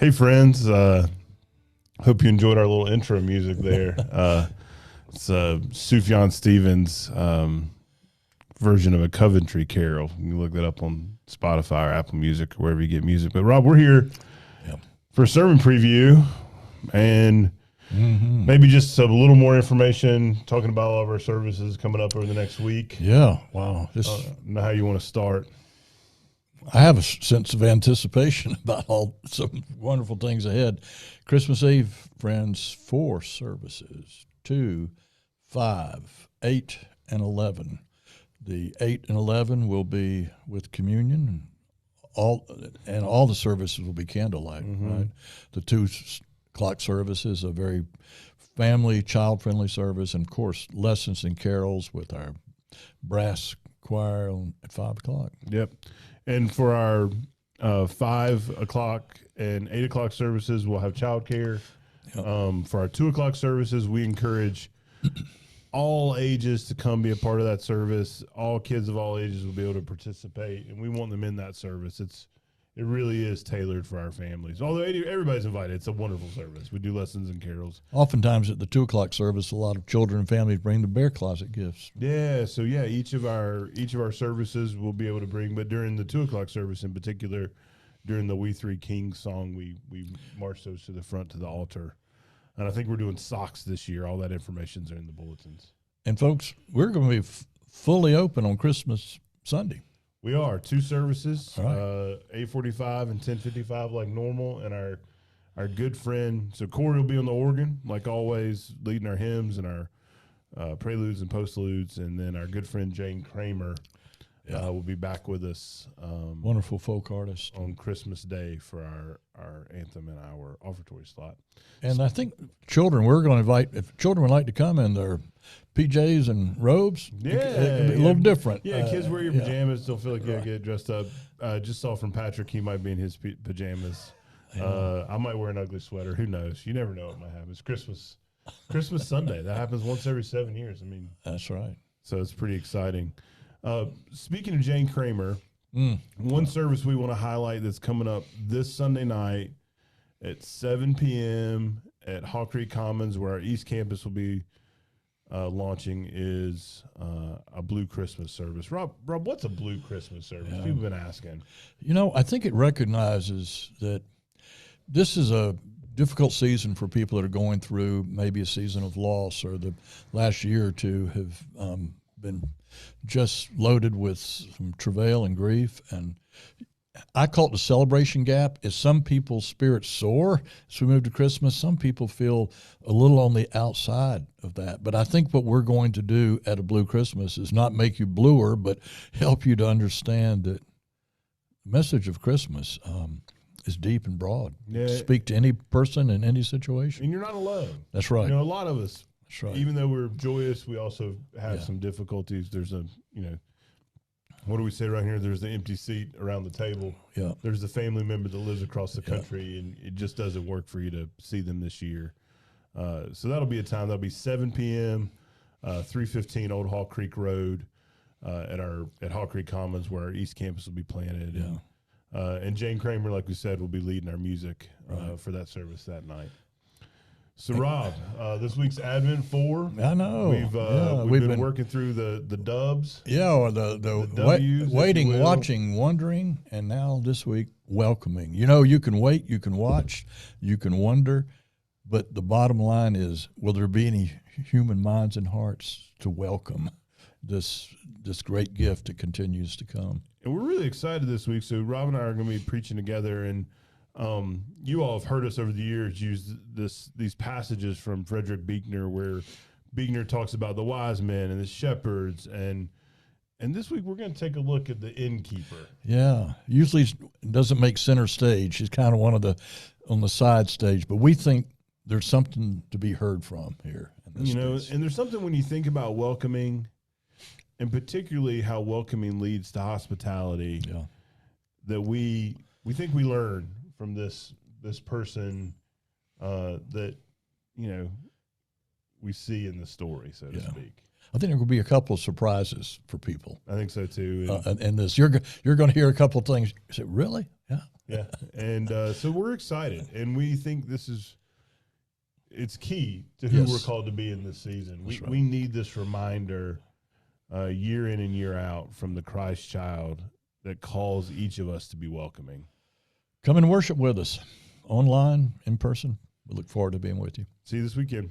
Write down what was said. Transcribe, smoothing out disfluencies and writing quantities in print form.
Hey, friends. Hope you enjoyed our little intro music there. It's Sufjan Stevens' version of a Coventry Carol. You can look that up on Spotify or Apple Music or wherever you get music. But, Rob, we're here for a sermon preview and maybe just a little more information, talking about all of our services coming up over the next week. Yeah, wow. Know how you want to start. I have a sense of anticipation about all some wonderful things ahead. Christmas Eve, friends, 4 services, 2, 5, 8, and 11. The 8 and 11 will be with communion, and all the services will be candlelight, right? The 2 o'clock service is a very family, child-friendly service, and, of course, lessons and carols with our brass choir at 5 o'clock. Yep. And for our 5 o'clock and 8 o'clock services, we'll have childcare. Yep. For our 2 o'clock services, we encourage all ages to come be a part of that service. All kids of all ages will be able to participate, and we want them in that service. It really is tailored for our families. Although everybody's invited, it's a wonderful service. We do lessons and carols. Oftentimes at the 2 o'clock service, a lot of children and families bring the bear closet gifts. Yeah, so each of our services will be able to bring, but during the 2 o'clock service in particular, during the We Three Kings song, we march those to the front to the altar. And I think we're doing socks this year. All that information's in the bulletins. And folks, we're going to be fully open on Christmas Sunday. We are 2 services, right. 8:45 and 10:55 like normal, and our good friend, so Corey will be on the organ like always, leading our hymns and our preludes and postludes, and then our good friend Jane Kramer will be back with us. Wonderful folk artist on Christmas Day for our anthem and our offertory slot. And I think children, we're going to invite, if children would like to come in their PJs and robes, it can be a little different. Yeah, kids wear your pajamas, don't feel like you got to get dressed up. Just saw from Patrick, he might be in his pajamas. I might wear an ugly sweater. Who knows? You never know what might happen. It's Christmas Sunday. That happens once every 7 years. I mean, that's right. So it's pretty exciting. Speaking of Jane Kramer, one service we want to highlight that's coming up this Sunday night at 7 p.m. at Hawk Creek Commons, where our East Campus will be launching, is a Blue Christmas service. Rob, what's a Blue Christmas service? People have been asking. You know, I think it recognizes that this is a difficult season for people that are going through maybe a season of loss, or the last year or two have been just loaded with some travail and grief. And I call it the celebration gap. As some people's spirits soar as we move to Christmas, some people feel a little on the outside of that. But I think what we're going to do at a Blue Christmas is not make you bluer, but help you to understand that the message of Christmas is deep and broad. Yeah. Speak to any person in any situation. And you're not alone. That's right. You know, a lot of us, that's right, even though we're joyous, we also have some difficulties. There's what do we say right here? There's the empty seat around the table. Yeah. There's the family member that lives across the country, and it just doesn't work for you to see them this year. So that'll be a time. That'll be 7 p.m., 315 Old Hawk Creek Road at Hawk Creek Commons, where our East Campus will be planted. Yeah. And Jane Kramer, like we said, will be leading our music for that service that night. So, Rob, this week's Advent 4. I know. We've been working through the dubs. Yeah, or the W's, waiting, watching, wondering, and now this week, welcoming. You know, you can wait, you can watch, you can wonder, but the bottom line is, will there be any human minds and hearts to welcome this great gift that continues to come? And we're really excited this week. So Rob and I are going to be preaching together, and you all have heard us over the years use these passages from Frederick Buechner, where Buechner talks about the wise men and the shepherds, and this week we're going to take a look at the innkeeper. Yeah, usually it doesn't make center stage. He's kind of on the side stage, but we think there's something to be heard from here. In this piece. And there's something when you think about welcoming, and particularly how welcoming leads to hospitality, that we think we learn from this person that we see in the story, so to speak. I think there will be a couple of surprises for people. I think so too. And this, you're going to hear a couple of things. You say, really? Yeah. And so we're excited, and we think it's key to who Yes. we're called to be in this season. That's right. We need this reminder year in and year out from the Christ child that calls each of us to be welcoming. Come and worship with us, online, in person. We look forward to being with you. See you this weekend.